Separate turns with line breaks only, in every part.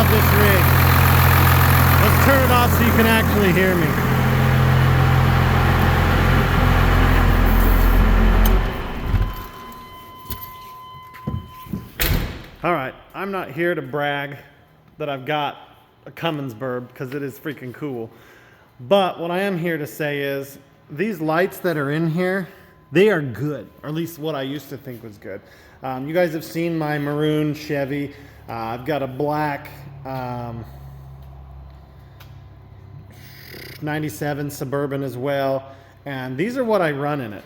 about this rig. Let's turn it off so you can actually hear me. All right, I'm not here to brag that I've got a CumminsBurb because it is freaking cool. But what I am here to say is these lights that are in here, they are good, or at least what I used to think was good. You guys have seen my maroon Chevy. I've got a black 97 Suburban as well, and these are what I run in it.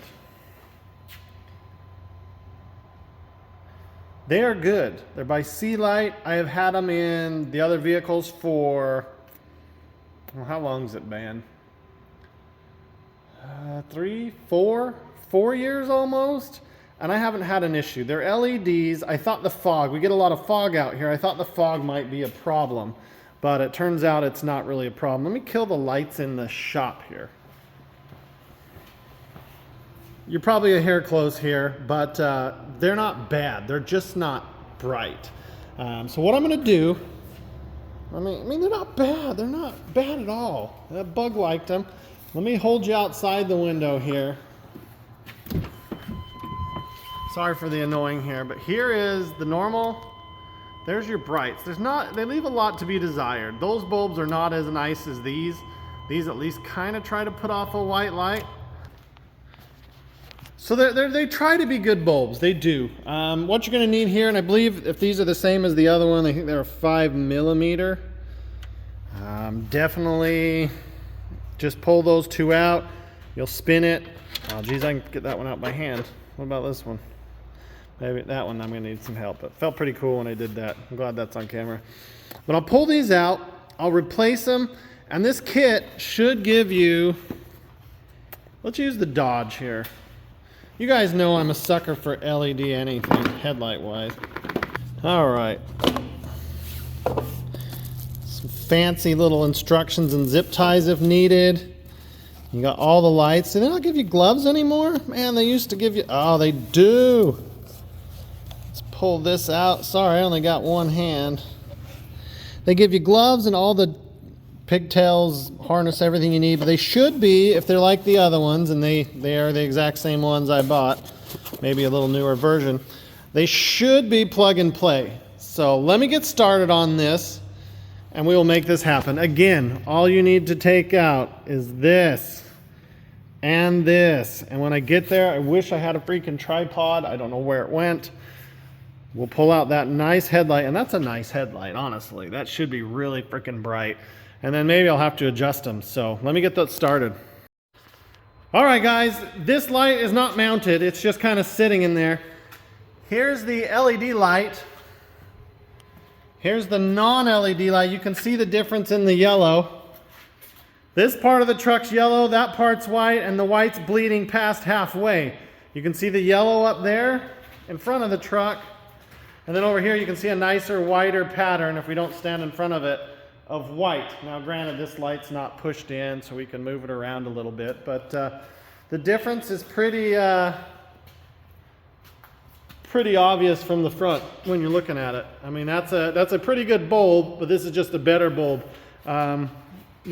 They are good. They're by Sea Light. I have had them in the other vehicles for, well, how long's it been? 4 years almost, and I haven't had an issue. They're LEDs. I thought the fog, we get a lot of fog out here. I thought the fog might be a problem, but it turns out it's not really a problem. Let me kill the lights in the shop here. You're probably a hair close here, but they're not bad. They're just not bright. So what I'm gonna do, I mean, they're not bad. They're not bad at all. That bug liked them. Let me hold you outside the window here. Sorry for the annoying here, but here is the normal. There's your brights. They leave a lot to be desired. Those bulbs are not as nice as these. These at least kind of try to put off a white light. So they try to be good bulbs, they do. What you're gonna need here, and I believe if these are the same as the other one, I think they're a 5mm. Definitely just pull those two out. You'll spin it. Oh geez, I can get that one out by hand. What about this one? Maybe that one I'm gonna need some help. It felt pretty cool when I did that. I'm glad that's on camera. But I'll pull these out, I'll replace them, and this kit should give you, let's use the Dodge here. You guys know I'm a sucker for LED anything, headlight wise. All right. Some fancy little instructions and zip ties if needed. You got all the lights. Do they not give you gloves anymore? Man, they used to give you, oh, they do. Let's pull this out. Sorry, I only got one hand. They give you gloves and all the pigtails, harness, everything you need, but they should be, if they're like the other ones, and they are the exact same ones I bought, maybe a little newer version, they should be plug and play. So let me get started on this, and we will make this happen. Again, all you need to take out is this, and this, and when I get there, I wish I had a freaking tripod. I don't know where it went. We'll pull out that nice headlight, and that's a nice headlight, honestly. That should be really freaking bright. And then maybe I'll have to adjust them. So let me get that started. All right, guys, this light is not mounted. It's just kind of sitting in there. Here's the LED light. Here's the non-LED light. You can see the difference in the yellow. This part of the truck's yellow, that part's white, and the white's bleeding past halfway. You can see the yellow up there in front of the truck. And then over here, you can see a nicer, whiter pattern if we don't stand in front of it, of white. Now granted, this light's not pushed in, so we can move it around a little bit, but the difference is pretty obvious from the front when you're looking at it. I mean, that's a pretty good bulb, but this is just a better bulb. You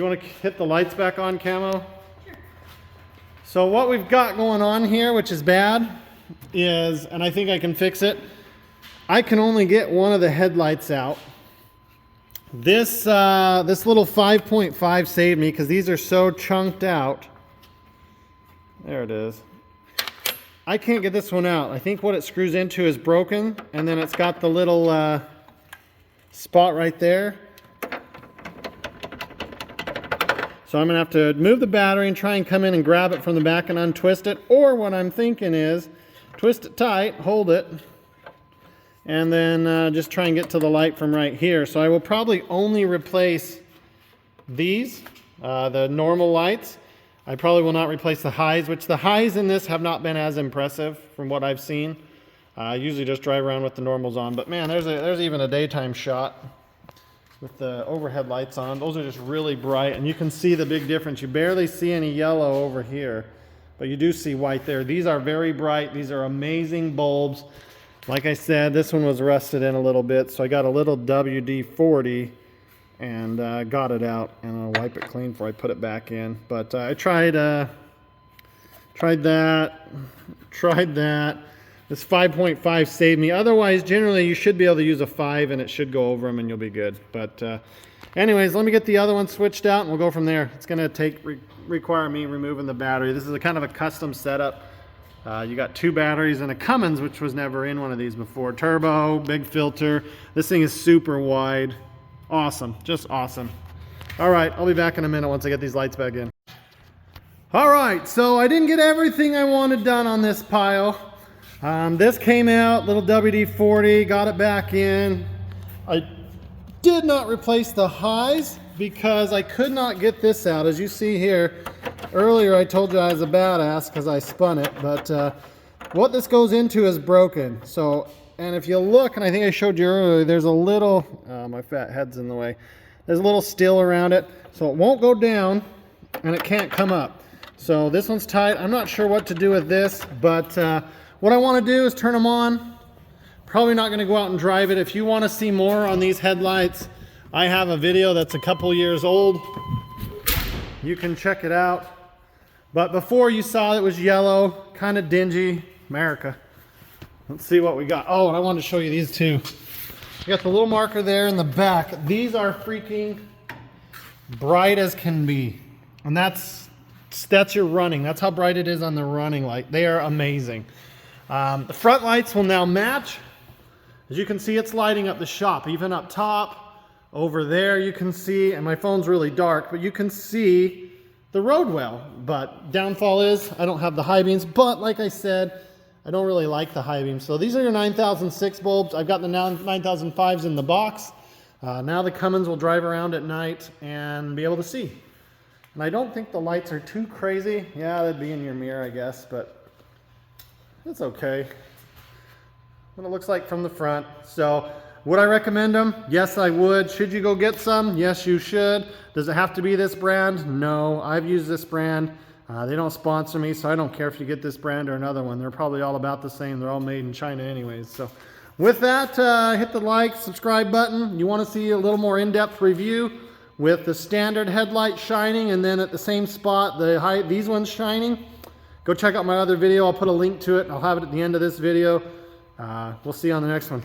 want to hit the lights back on, Camo? Sure. So what we've got going on here, which is bad, is, and I think I can fix it, I can only get one of the headlights out. This little 5.5 saved me because these are so chunked out. There it is. I can't get this one out. I think what it screws into is broken, and then it's got the little spot right there. So I'm gonna have to move the battery and try and come in and grab it from the back and untwist it. Or what I'm thinking is twist it tight, hold it, and then just try and get to the light from right here. So I will probably only replace these, the normal lights. I probably will not replace the highs, which the highs in this have not been as impressive from what I've seen. I usually just drive around with the normals on, but man, there's even a daytime shot with the overhead lights on. Those are just really bright, and you can see the big difference. You barely see any yellow over here, but you do see white there. These are very bright. These are amazing bulbs. Like I said, this one was rusted in a little bit, so I got a little WD-40 and got it out, and I'll wipe it clean before I put it back in. But I tried that. This 5.5 saved me. Otherwise, generally, you should be able to use a 5, and it should go over them, and you'll be good. But anyways, let me get the other one switched out, and we'll go from there. It's going to require me removing the battery. This is a kind of a custom setup. You got 2 batteries and a Cummins, which was never in one of these before. Turbo, big filter. This thing is super wide. Awesome, just awesome. All right, I'll be back in a minute once I get these lights back in. All right, so I didn't get everything I wanted done on this pile. This came out, little WD-40, got it back in. I did not replace the highs because I could not get this out. As you see here, earlier I told you I was a badass because I spun it, but what this goes into is broken. So, and if you look, and I think I showed you earlier, there's a little, my fat head's in the way. There's a little steel around it, so it won't go down and it can't come up. So this one's tight. I'm not sure what to do with this, but what I want to do is turn them on. Probably not going to go out and drive it. If you want to see more on these headlights, I have a video that's a couple years old. You can check it out. But before, you saw it was yellow, kind of dingy. America. Let's see what we got. Oh, and I wanted to show you these too. You got the little marker there in the back. These are freaking bright as can be. And that's your running. That's how bright it is on the running light. They are amazing. The front lights will now match. As you can see, it's lighting up the shop, even up top. Over there you can see, and my phone's really dark, but you can see the road well. But downfall is I don't have the high beams, but like I said, I don't really like the high beams. So these are your 9006 bulbs. I've got the 9005s in the box. Now the Cummins will drive around at night and be able to see. And I don't think the lights are too crazy. Yeah, they'd be in your mirror, I guess, but it's okay. What it looks like from the front. So would I recommend them? Yes, I would. Should you go get some? Yes, you should. Does it have to be this brand? No, I've used this brand. They don't sponsor me, so I don't care if you get this brand or another one. They're probably all about the same. They're all made in China anyways. So with that, hit the like, subscribe button. You want to see a little more in-depth review with the standard headlight shining, and then at the same spot, these ones shining. Go check out my other video. I'll put a link to it. I'll have it at the end of this video. We'll see you on the next one.